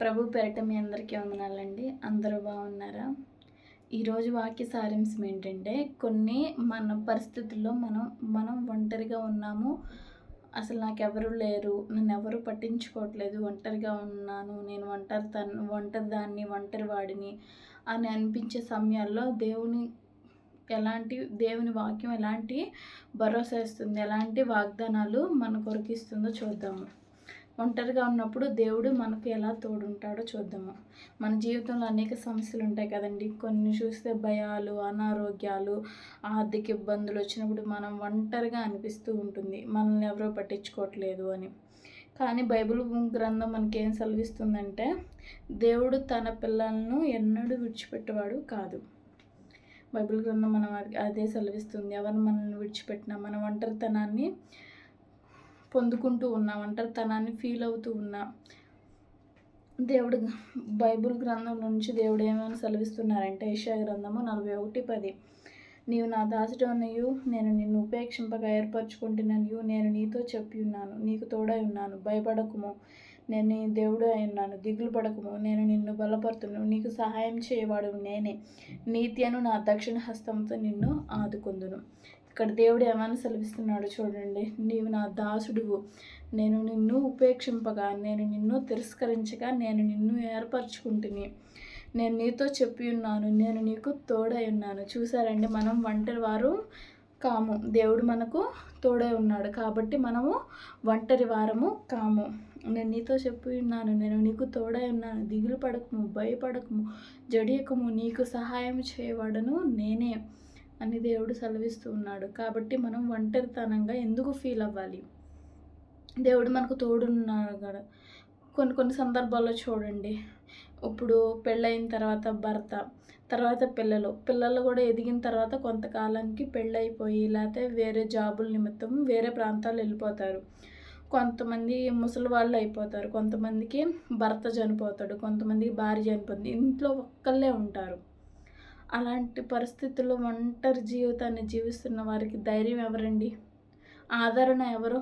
ప్రభు పేరిట మీ అందరికీ వందనాలండి. అందరూ బాగున్నారా? ఈరోజు వాక్య సారాంశం ఏంటంటే, కొన్ని మన పరిస్థితుల్లో మనం ఒంటరిగా ఉన్నాము. అసలు నాకెవరు లేరు, నన్నెవరు పట్టించుకోవట్లేదు, ఒంటరిగా ఉన్నాను, నేను ఒంటరిదాన్ని, ఒంటరి వాడిని అని అనిపించే సమయాల్లో దేవుని వాక్యం ఎలాంటి భరోసా ఇస్తుంది, ఎలాంటి వాగ్దానాలు మన కొరకు ఇస్తుందో చూద్దాము. ఒంటరిగా ఉన్నప్పుడు దేవుడు మనకు ఎలా తోడుంటాడో చూద్దాము. మన జీవితంలో అనేక సమస్యలు ఉంటాయి కదండి. కొన్ని చూస్తే భయాలు, అనారోగ్యాలు, ఆర్థిక ఇబ్బందులు వచ్చినప్పుడు మనం ఒంటరిగా అనిపిస్తూ ఉంటుంది, మనల్ని ఎవరో పట్టించుకోవట్లేదు అని. కానీ బైబిల్ గ్రంథం మనకేం సెలవిస్తుందంటే, దేవుడు తన పిల్లలను ఎన్నడూ విడిచిపెట్టేవాడు కాదు. బైబిల్ గ్రంథం అదే సెలవిస్తుంది. ఎవరు మనల్ని విడిచిపెట్టినా మన ఒంటరితనాన్ని పొందుకుంటూ ఉన్నా, ఒంటరితనాన్ని ఫీల్ అవుతూ ఉన్నా, దేవుడు బైబిల్ గ్రంథం నుంచి దేవుడు ఏమైనా సెలవిస్తున్నారంటే, యెషయా గ్రంథము 41:10, నీవు నా దాసుడవనియు, నేను నిన్ను ఉపేక్షింపగా ఏర్పరచుకుంటున్నాను, నేను నీతో చెప్పి ఉన్నాను, నీకు తోడై ఉన్నాను, భయపడకుము, నేను నీ దేవుడు అయి ఉన్నాను, దిగులు పడకుము, నేను నిన్ను బలపరుతును, నీకు సహాయం చేయవాడు నేనే, నీతి అను నా దక్షిణ హస్తంతో నిన్ను ఆదుకొందును. ఇక్కడ దేవుడు ఏమైనా సెలవిస్తున్నాడు చూడండి. నీవు నా దాసుడువు, నేను నిన్ను ఉపేక్షింపగా, నేను నిన్ను తిరస్కరించగా, నేను నిన్ను ఏర్పరచుకుంటుని, నేను నీతో చెప్పి ఉన్నాను, నేను నీకు తోడై ఉన్నాను. చూసారండి, మనం ఒంటరి వారు కాము, దేవుడు మనకు తోడై ఉన్నాడు కాబట్టి మనము ఒంటరి వారము కాము. నేను నీతో చెప్పి ఉన్నాను, నేను నీకు తోడై ఉన్నాను, దిగులు పడకము, భయపడకము, జడియకము, నీకు సహాయం చేయవాడను నేనే అని దేవుడు సెలవిస్తూ ఉన్నాడు. కాబట్టి మనం ఒంటరితనంగా ఎందుకు ఫీల్ అవ్వాలి? దేవుడు మనకు తోడున్నాడు కదా. కొన్ని సందర్భాల్లో చూడండి, ఇప్పుడు పెళ్ళయిన తర్వాత భర్త, తర్వాత పిల్లలు కూడా ఎదిగిన తర్వాత కొంతకాలానికి పెళ్ళైపోయి, లేకపోతే వేరే జాబుల నిమిత్తం వేరే ప్రాంతాలు వెళ్ళిపోతారు. కొంతమంది ముసలి వాళ్ళు అయిపోతారు, కొంతమందికి భర్త చనిపోతాడు, కొంతమందికి భార్య చనిపోతుంది, ఇంట్లో ఒక్కళ్ళే ఉంటారు. అలాంటి పరిస్థితుల్లో ఒంటరి జీవితాన్ని జీవిస్తున్న వారికి ధైర్యం ఎవరండి? ఆదరణ ఎవరు?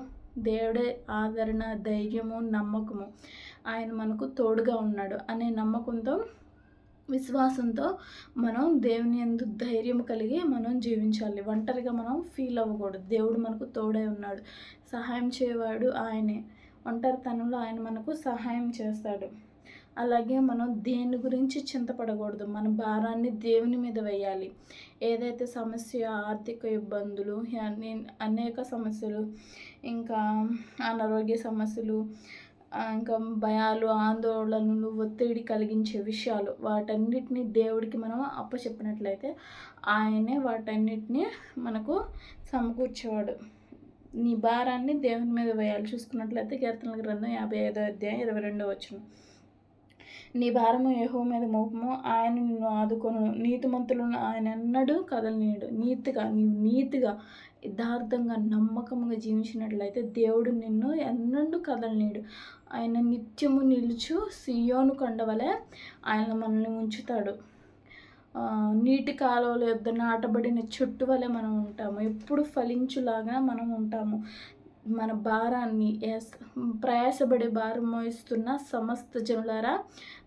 దేవుడే ఆదరణ, ధైర్యము, నమ్మకము. ఆయన మనకు తోడుగా ఉన్నాడు అనే నమ్మకంతో, విశ్వాసంతో మనం దేవుని యందు ధైర్యం కలిగి మనం జీవించాలి. ఒంటరిగా మనం ఫీల్ అవ్వకూడదు. దేవుడు మనకు తోడై ఉన్నాడు, సహాయం చేయవాడు ఆయనే. ఒంటరితనంలో ఆయన మనకు సహాయం చేస్తాడు. అలాగే మనం దేని గురించి చింతపడకూడదు, మన భారాన్ని దేవుని మీద వేయాలి. ఏదైతే సమస్య, ఆర్థిక ఇబ్బందులు, అనేక సమస్యలు, ఇంకా అనారోగ్య సమస్యలు, ఇంకా భయాలు, ఆందోళనలు, ఒత్తిడి కలిగించే విషయాలు, వాటన్నిటిని దేవుడికి మనం అప్పచెప్పినట్లయితే ఆయనే వాటన్నిటిని మనకు సమకూర్చేవాడు. నీ భారాన్ని దేవుని మీద వేయాలి. చూసుకున్నట్లయితే కీర్తనల గ్రంథం 55:22, నీ భారము యెహోవా మీద మోపము, ఆయన నిన్ను ఆదుకొను, నీతిమంతులను ఆయన ఎన్నడూ కదలనీయడు. నీతిగా యథార్థంగా నమ్మకంగా జీవించినట్లయితే దేవుడు నిన్ను ఎన్నడూ కదలనీయడు. ఆయన నిత్యము నిలుచు సియోను కొండవలె ఆయన మనల్ని ఉంచుతాడు. నీటి కాలువల యొద్ద నాటబడిన చెట్టు వలె మనం ఉంటాము, ఎప్పుడు ఫలించులాగా మనం ఉంటాము. మన భారాన్ని, ప్రయాసపడే భారం మోయిస్తున్న సమస్త జనులారా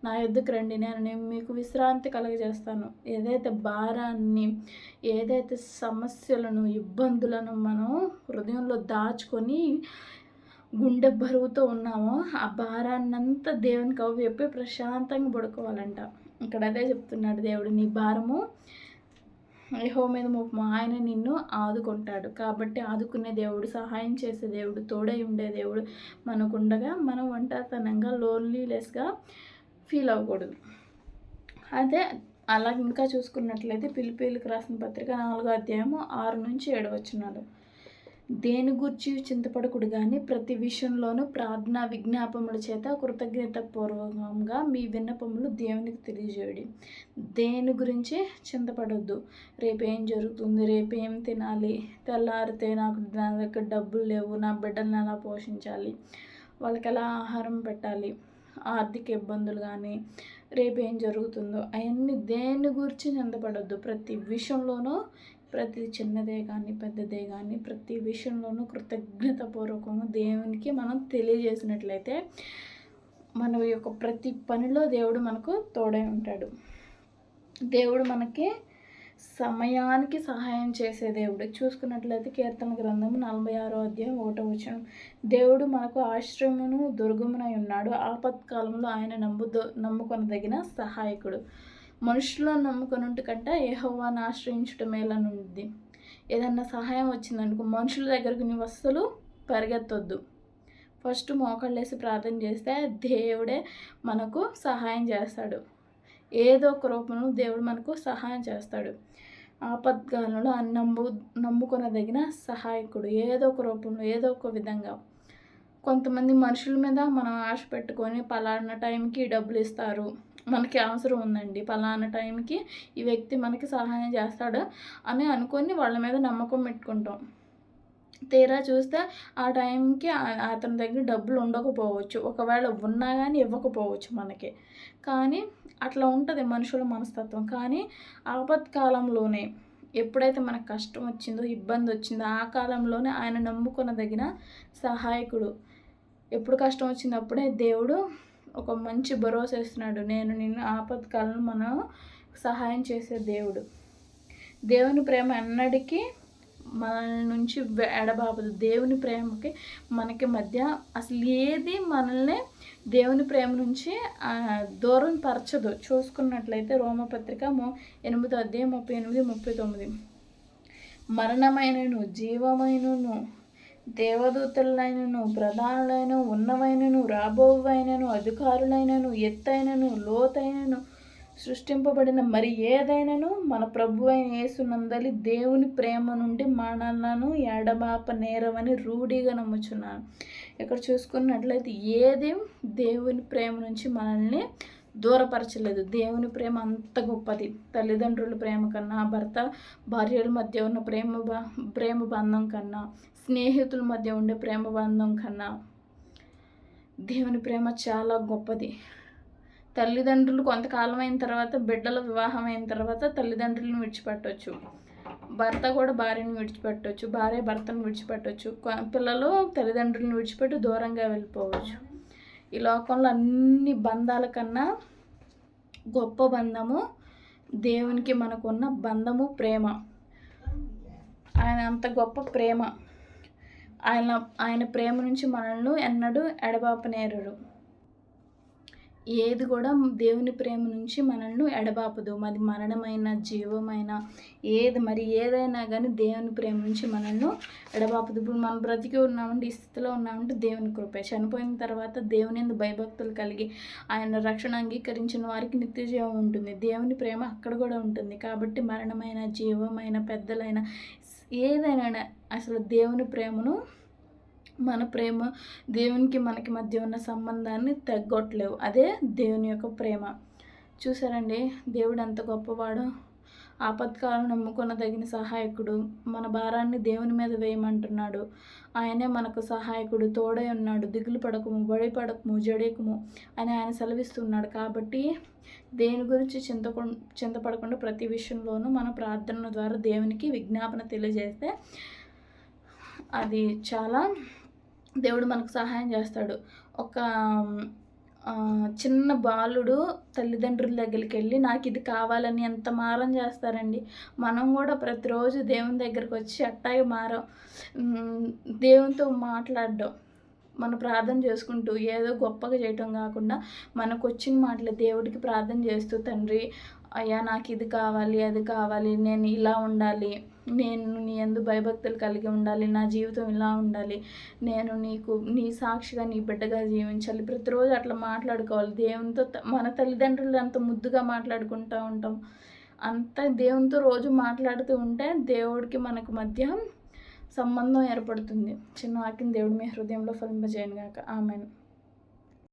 నా యొద్దకు రండి, నేను మీకు విశ్రాంతి కలగజేస్తాను. ఏదైతే భారాన్ని, ఏదైతే సమస్యలను, ఇబ్బందులను మనం హృదయంలో దాచుకొని గుండె బరువుతో ఉన్నామో, ఆ భారాన్నంతా దేవునికి అవ్వెప్పి ప్రశాంతంగా పడుకోవాలంట. ఇక్కడ అదే చెప్తున్నాడు దేవుడు, నీ భారము యెహోవా మీద మోపము, ఆయన నిన్ను ఆదుకుంటాడు. కాబట్టి ఆదుకునే దేవుడు, సహాయం చేసే దేవుడు, తోడై ఉండే దేవుడు మనకుండగా మనం ఒంటరితనంగా, లోన్లీలెస్గా ఫీల్ అవ్వకూడదు. అదే అలా ఇంకా చూసుకున్నట్లయితే ఫిలిప్పీయులకు రాసిన పత్రిక 4:6-7, దేని గూర్చి చింతపడకుడు కానీ ప్రతి విషయంలోనూ ప్రార్థన విజ్ఞాపముల చేత కృతజ్ఞతాపూర్వకంగా మీ విన్నపములు దేవునికి తెలియజేయడి. దేని గురించి చింతపడొద్దు. రేపు ఏం జరుగుతుంది, రేపు ఏం తినాలి, తెల్లారితే నా దగ్గర డబ్బులు లేవు, నా బిడ్డలను ఎలా పోషించాలి, వాళ్ళకి ఎలా ఆహారం పెట్టాలి, ఆర్థిక ఇబ్బందులు కానీ, రేపు ఏం జరుగుతుందో, అవన్నీ దేని గురించి చింతపడొద్దు. ప్రతి విషయంలోనూ, ప్రతి చిన్నదే కానీ పెద్దదే కానీ ప్రతి విషయంలోనూ కృతజ్ఞతాపూర్వకంగా దేవునికి మనం తెలియజేసినట్లయితే మన యొక్క ప్రతి పనిలో దేవుడు మనకు తోడై ఉంటాడు. దేవుడు మనకి సమయానికి సహాయం చేసే దేవుడు. చూసుకున్నట్లయితే కీర్తన గ్రంథము 46వ అధ్యాయం 1వ వచనం, దేవుడు మనకు ఆశ్రయమును దుర్గమునై ఉన్నాడు, ఆపత్కాలంలో ఆయన నమ్ముకొనదగిన సహాయకుడు. మనుషులను నమ్ముకొనుట కంటే యెహోవాను ఆశ్రయించుట మేలనుంది. ఏదన్నా సహాయం వచ్చిందనుకో, మనుషుల దగ్గరకు నువ్వు అస్సలు పరిగెత్తొద్దు. ఫస్ట్ మోకాళ్ళేసి ప్రార్థన చేస్తే దేవుడే మనకు సహాయం చేస్తాడు. ఏదో ఒక రూపంలో దేవుడు మనకు సహాయం చేస్తాడు. ఆపత్కాలంలో నమ్ముకొనదగిన సహాయకుడు. ఏదో ఒక రూపంలో, ఏదో ఒక విధంగా. కొంతమంది మనుషుల మీద మనం ఆశ పెట్టుకొని పలానా టైంకి డబ్బులు ఇస్తారు, మనకి అవసరం ఉందండి, పలానా టైంకి ఈ వ్యక్తి మనకి సహాయం చేస్తాడు అని అనుకొని వాళ్ళ మీద నమ్మకం పెట్టుకుంటాం. తీరా చూస్తే ఆ టైంకి అతని దగ్గర డబ్బులు ఉండకపోవచ్చు, ఒకవేళ ఉన్నా కానీ ఇవ్వకపోవచ్చు మనకి. కానీ అట్లా ఉంటుంది మనుషుల మనస్తత్వం. కానీ ఆపత్కాలంలోనే, ఎప్పుడైతే మనకు కష్టం వచ్చిందో, ఇబ్బంది వచ్చిందో, ఆ కాలంలోనే ఆయన నమ్ముకొనదగిన సహాయకుడు. ఎప్పుడు కష్టం వచ్చినప్పుడే దేవుడు ఒక మంచి భరోసా ఇస్తున్నాడు. నేను నిన్ను ఆపత్కాలంలో మనం సహాయం చేసే దేవుడు. దేవుని ప్రేమ ఎన్నటికీ మన నుంచి ఎడబాపదు. దేవుని ప్రేమకి మనకి మధ్య అసలు ఏది మనల్ని దేవుని ప్రేమ నుంచి దూరం పరచదు. చూసుకున్నట్లయితే రోమపత్రిక 8వ అధ్యాయం 38, 39, మరణమైనను జీవమైనను దేవదూతలైనను ప్రధానులైన ఉన్నవైనను రాబోవైనను అధికారులైనను ఎత్తైనను లోతైనను సృష్టింపబడిన మరి ఏదైనాను మన ప్రభు అయిన యేసునందలి దేవుని ప్రేమ నుండి మనలను ఎడబాప నేరవని రూఢిగా నమ్ముచున్నాను. ఇక్కడ చూసుకున్నట్లయితే ఏది దేవుని ప్రేమ నుంచి మనల్ని దూరపరచలేదు. దేవుని ప్రేమ అంత గొప్పది. తల్లిదండ్రుల ప్రేమ కన్నా, భర్త భార్యల మధ్య ఉన్న ప్రేమ బంధం కన్నా, స్నేహితుల మధ్య ఉండే ప్రేమ బంధం కన్నా దేవుని ప్రేమ చాలా గొప్పది. తల్లిదండ్రులు కొంతకాలం అయిన తర్వాత, బిడ్డల వివాహం అయిన తర్వాత తల్లిదండ్రులను విడిచిపెట్టవచ్చు, భర్త కూడా భార్యను విడిచిపెట్టవచ్చు, భార్య భర్తను విడిచిపెట్టవచ్చు, పిల్లలు తల్లిదండ్రులను విడిచిపెట్టి దూరంగా వెళ్ళిపోవచ్చు. ఈ లోకంలో అన్ని బంధాల కన్నా గొప్ప బంధము దేవునికి మనకున్న బంధము, ప్రేమ. ఆయన అంత గొప్ప ప్రేమ. ఆయన ప్రేమ నుంచి మనల్ని ఎన్నడూ ఎడబాపనేరడు. ఏది కూడా దేవుని ప్రేమ నుంచి మనల్ని ఎడబాపదు. మరి మరణమైన జీవమైన ఏదైనా కానీ దేవుని ప్రేమ నుంచి మనల్ని ఎడబాపదు. ఇప్పుడు మనం బ్రతికి ఉన్నామంటే, ఈ స్థితిలో ఉన్నామంటే దేవుని కృపే. చనిపోయిన తర్వాత దేవుని యందు భయభక్తులు కలిగి ఆయన రక్షణ అంగీకరించిన వారికి నిత్య జీవం ఉంటుంది. దేవుని ప్రేమ అక్కడ కూడా ఉంటుంది. కాబట్టి మరణమైన జీవమైన పెద్దలైన ఏదైనా అసలు దేవుని ప్రేమను, మన ప్రేమ దేవునికి మనకి మధ్య ఉన్న సంబంధాన్ని తగ్గొట్టలేవు. అదే దేవుని యొక్క ప్రేమ. చూసారండి, దేవుడు ఎంత గొప్పవాడో. ఆపత్కాలం నమ్ముకొనదగిన సహాయకుడు. మన భారాన్ని దేవుని మీద వేయమంటున్నాడు. ఆయనే మనకు సహాయకుడు, తోడై ఉన్నాడు. దిగులు పడకము, భయపడకము, జడేకము అని ఆయన సెలవిస్తున్నాడు. కాబట్టి దేని గురించి చింతపడకుండా ప్రతి విషయంలోనూ మన ప్రార్థన ద్వారా దేవునికి విజ్ఞాపన తెలియజేస్తే అది చాలా దేవుడు మనకు సహాయం చేస్తాడు. ఒక చిన్న బాలుడు తల్లిదండ్రుల దగ్గరికి వెళ్ళి నాకు ఇది కావాలని ఎంత మారం చేస్తారండి. మనం కూడా ప్రతిరోజు దేవుని దగ్గరికి వచ్చి అట్టాగే దేవునితో మాట్లాడడం, మన ప్రార్థన చేసుకుంటూ ఏదో గొప్పగా చేయటం కాకుండా మనకు వచ్చిన మాటలు దేవుడికి ప్రార్థన చేస్తూ, తండ్రి అయ్యా నాకు ఇది కావాలి, అది కావాలి, నేను ఇలా ఉండాలి, నేను నీ యందు భయభక్తులు కలిగి ఉండాలి, నా జీవితం ఇలా ఉండాలి, నేను నీ సాక్షిగా నీ బిడ్డగా జీవించాలి. ప్రతిరోజు అట్లా మాట్లాడుకోవాలి దేవునితో. మన తల్లిదండ్రులు అంత ముద్దుగా మాట్లాడుకుంటూ ఉంటాం. అంత దేవునితో రోజు మాట్లాడుతూ ఉంటే దేవుడికి మనకు మధ్య సంబంధం ఏర్పడుతుంది. చిన్న వాక్యం దేవుడు మీ హృదయంలో ఫలింపజేయను గాక. ఆమేన్.